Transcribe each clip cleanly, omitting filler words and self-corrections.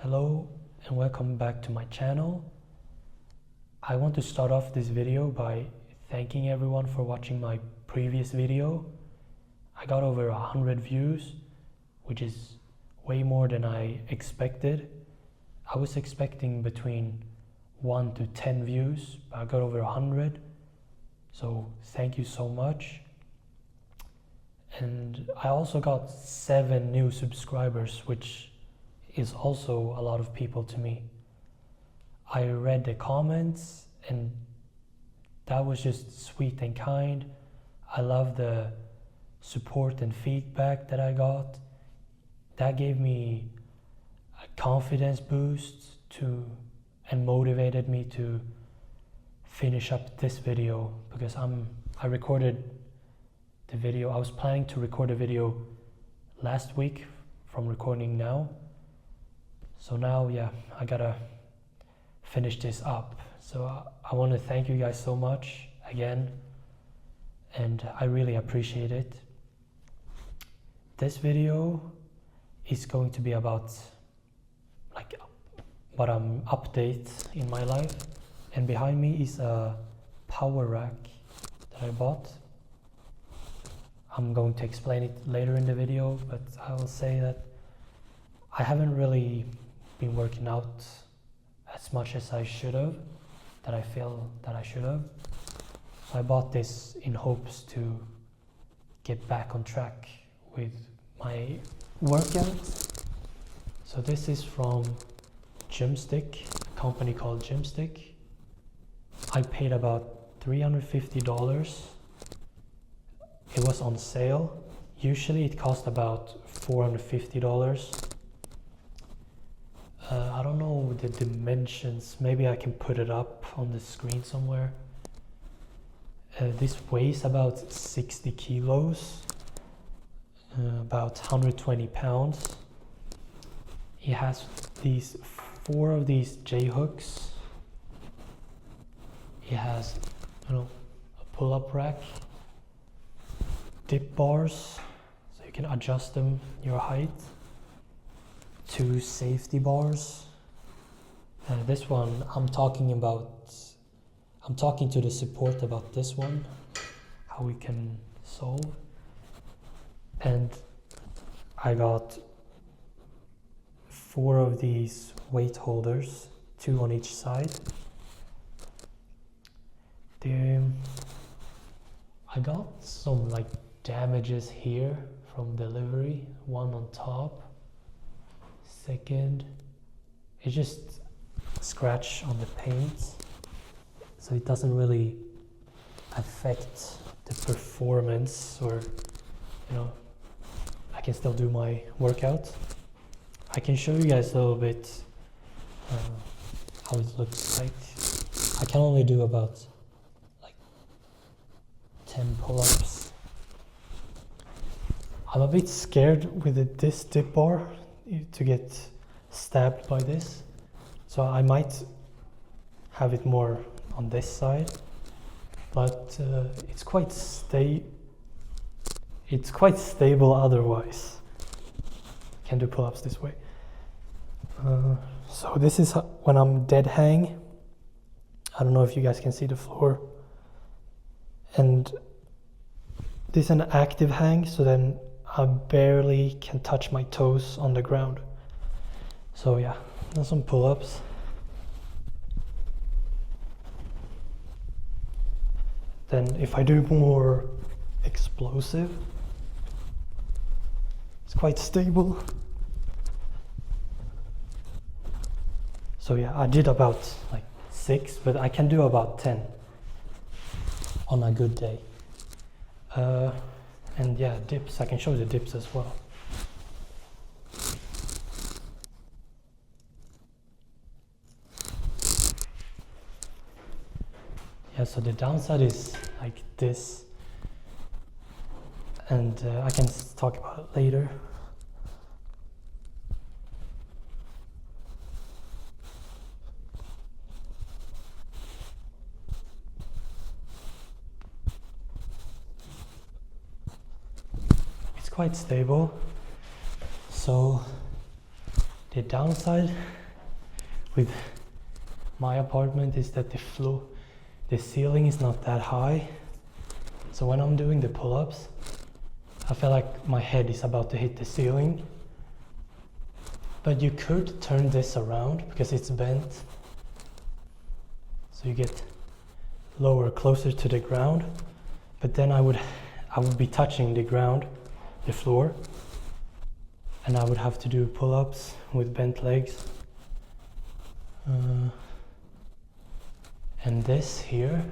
Hello and welcome back to my channel. I want to start off this video by thanking everyone for watching my previous video. I got over 100 views, which is way more than I expected. I was expecting between 1 to 10 views, but I got over 100. So thank you so much. And I also got 7 new subscribers, which is also a lot of people to me. I read the comments and that was just sweet and kind. I love the support and feedback that I got. That gave me a confidence boost and motivated me to finish up this video, because I recorded the video. I was planning to record a video last week from recording now. So now, I gotta finish this up. So I want to thank you guys so much again, and I really appreciate it. This video is going to be about what update in my life, and behind me is a power rack that I bought. I'm going to explain it later in the video, but I will say that I haven't really been working out as much as I should have, that I feel that I should have. So I bought this in hopes to get back on track with my workouts. So this is from Gymstick, a company called Gymstick. I paid about $350. It was on sale. Usually it cost about $450. I don't know the dimensions. Maybe I can put it up on the screen somewhere. This weighs about 60 kilos, about 120 pounds. It has 4 of these J-hooks. It has, a pull-up rack, dip bars, so you can adjust them your height. 2 safety bars. This one, I'm talking to the support about this one, how we can solve. And I got 4 of these weight holders, 2 on each side. I got some damages here from delivery. One on top. Second, it's just scratch on the paint, so it doesn't really affect the performance, or I can still do my workout. I can show you guys a little bit how it looks like. I can only do about 10 pull-ups. I'm a bit scared with this dip bar to get stabbed by this, so I might have it more on this side, but it's quite stable otherwise. I can do pull-ups this way. So this is when I'm dead hang. I don't know if you guys can see the floor, and this is an active hang, so then I barely can touch my toes on the ground. So that's some pull-ups. Then if I do more explosive, it's quite stable. So I did about 6, but I can do about 10 on a good day. And dips, I can show you the dips as well. So the downside is like this, and I can talk about it later. Quite stable, so The downside with my apartment is that the ceiling is not that high. So when I'm doing the pull-ups, I feel like my head is about to hit the ceiling. But you could turn this around because it's bent. So you get lower, closer to the ground. But then I would be touching the ground, the floor. And I would have to do pull-ups with bent legs. And this here,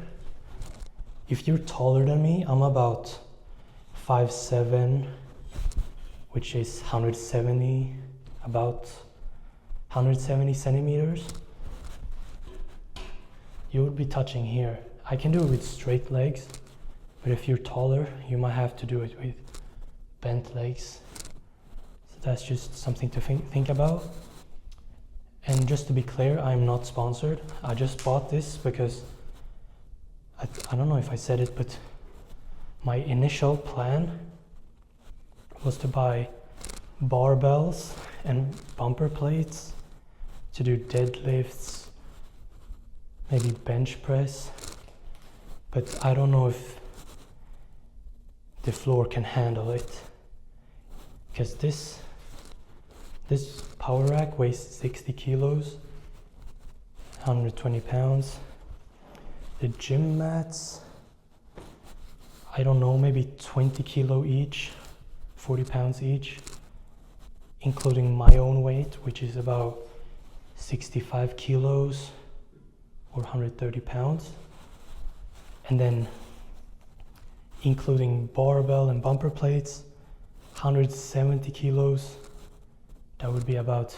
if you're taller than me, I'm about 5'7", which is about 170 centimeters. You would be touching here. I can do it with straight legs, but if you're taller, you might have to do it with bent legs. So that's just something to think about. And just to be clear, I'm not sponsored. I just bought this because I don't know if I said it, but my initial plan was to buy barbells and bumper plates to do deadlifts, maybe bench press, but I don't know if the floor can handle it, because this power rack weighs 60 kilos, 120 pounds. The gym mats, I don't know, maybe 20 kilo each, 40 pounds each, including my own weight, which is about 65 kilos or 130 pounds. And then including barbell and bumper plates, 170 kilos, that would be about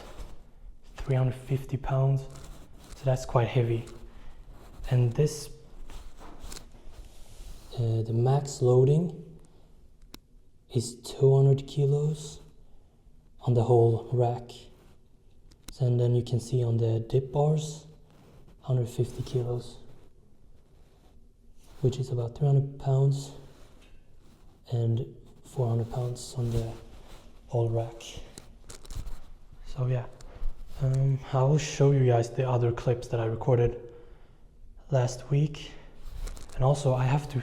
350 pounds. So that's quite heavy. And this, the max loading is 200 kilos on the whole rack. So, and then you can see on the dip bars, 150 kilos, which is about 300 pounds and 400 pounds on the whole rack. So yeah, I will show you guys the other clips that I recorded last week. And also I have to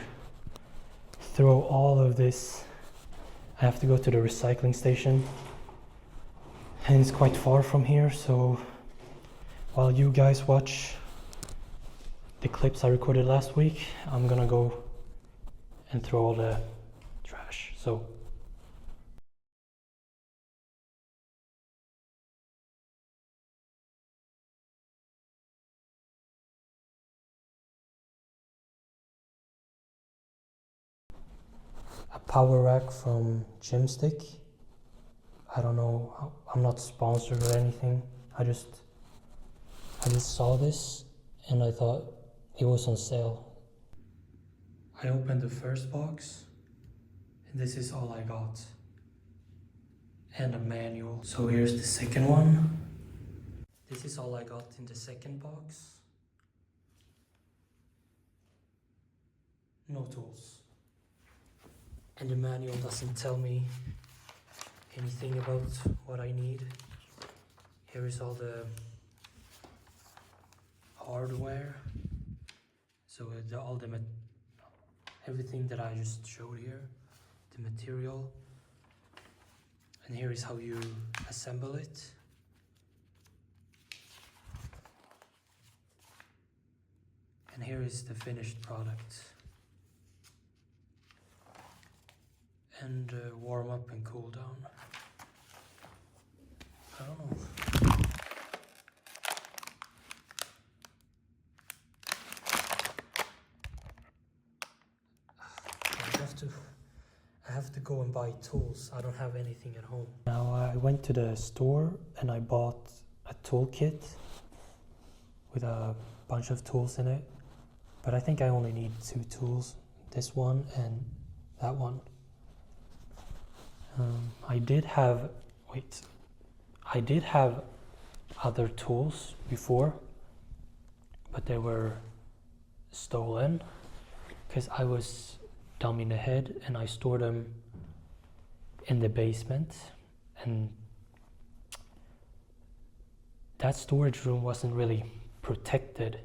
throw all of this, I have to go to the recycling station, and it's quite far from here, so while you guys watch the clips I recorded last week, I'm gonna go and throw all the trash. So a power rack from Gymstick. I don't know, I'm not sponsored or anything. I just saw this and I thought it was on sale. I opened the first box and this is all I got. And a manual. So here's the second one. This is all I got in the second box. No tools. And the manual doesn't tell me anything about what I need. Here is all the hardware. So everything that I just showed here, the material. And here is how you assemble it. And here is the finished product. And warm up and cool down. I don't know. I have to go and buy tools. I don't have anything at home. Now I went to the store and I bought a toolkit with a bunch of tools in it. But I think I only need 2 tools. This one and that one. I did have other tools before, but they were stolen because I was dumb in the head and I stored them in the basement, and that storage room wasn't really protected,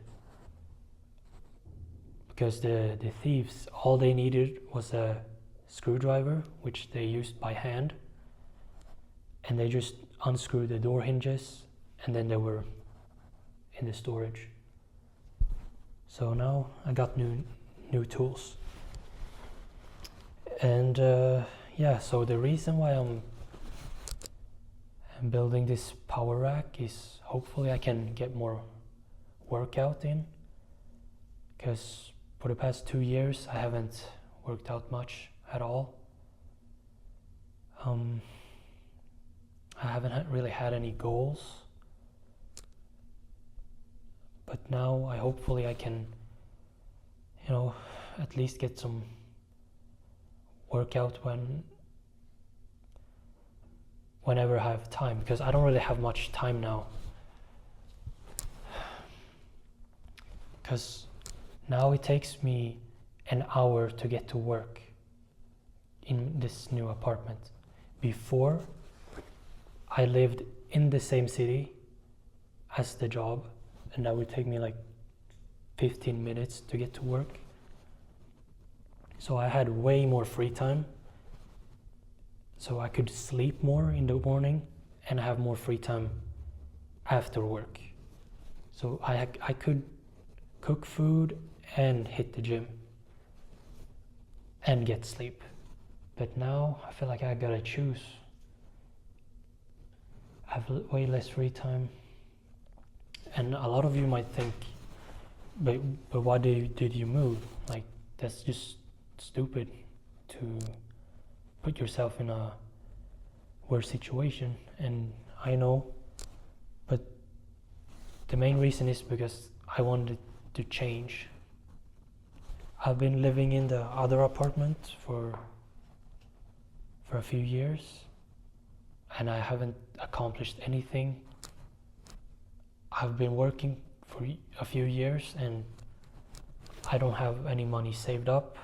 because the thieves, all they needed was a screwdriver, which they used by hand, and they just unscrewed the door hinges, and then they were in the storage. So now I got new tools. And yeah, so the reason why I'm building this power rack is hopefully I can get more workout in, because for the past 2 years I haven't worked out much at all. I haven't really had any goals, but now hopefully I can, at least get some workout whenever I have time, because I don't really have much time now. Because now it takes me an hour to get to work in this new apartment. Before, I lived in the same city as the job, and that would take me like 15 minutes to get to work. So I had way more free time, so I could sleep more in the morning and have more free time after work. So I could cook food and hit the gym and get sleep. But now I feel like I gotta choose. I have way less free time. And a lot of you might think, but why did you move? Like, that's just stupid to put yourself in a worse situation. And I know, but the main reason is because I wanted to change. I've been living in the other apartment for a few years, and I haven't accomplished anything. I've been working for a few years and I don't have any money saved up.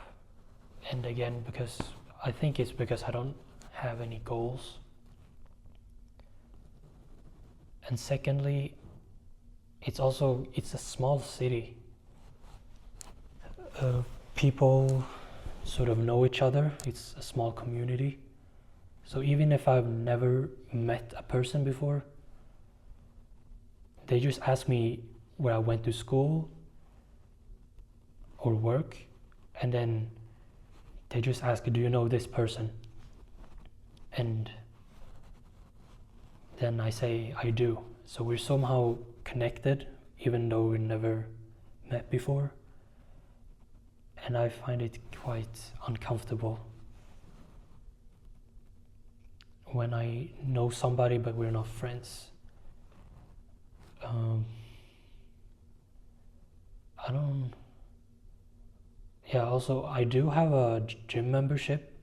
And again, because I think it's because I don't have any goals. And secondly, it's a small city. People sort of know each other. It's a small community. So even if I've never met a person before, they just ask me where I went to school or work, and then they just ask, do you know this person? And then I say, I do. So we're somehow connected, even though we never met before. And I find it quite uncomfortable when I know somebody but we're not friends. Also I do have a gym membership,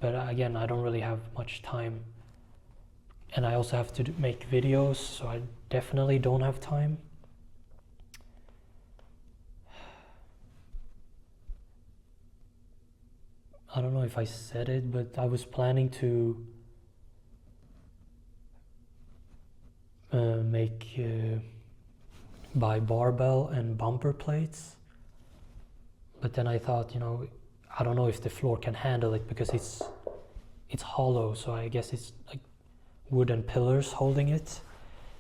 but again, I don't really have much time. And I also have to make videos, so I definitely don't have time. I don't know if I said it, but I was planning to buy barbell and bumper plates, but then I thought, I don't know if the floor can handle it, because it's hollow, so I guess it's like wooden pillars holding it,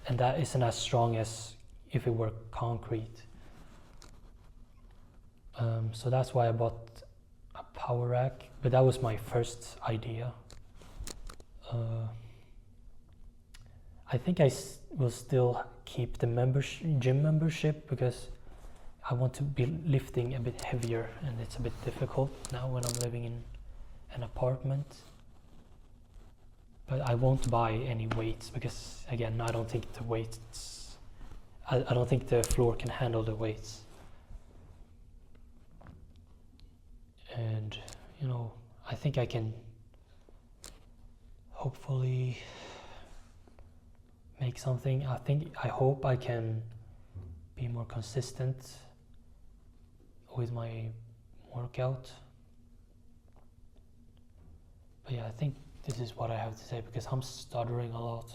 and that isn't as strong as if it were concrete. So that's why I bought a power rack, but that was my first idea. I think I will still keep the gym membership, because I want to be lifting a bit heavier, and it's a bit difficult now when I'm living in an apartment. But I won't buy any weights, because again, I don't think I don't think the floor can handle the weights. And I think I can hopefully make something. I hope I can be more consistent with my workout. But yeah, I think this is what I have to say, because I'm stuttering a lot.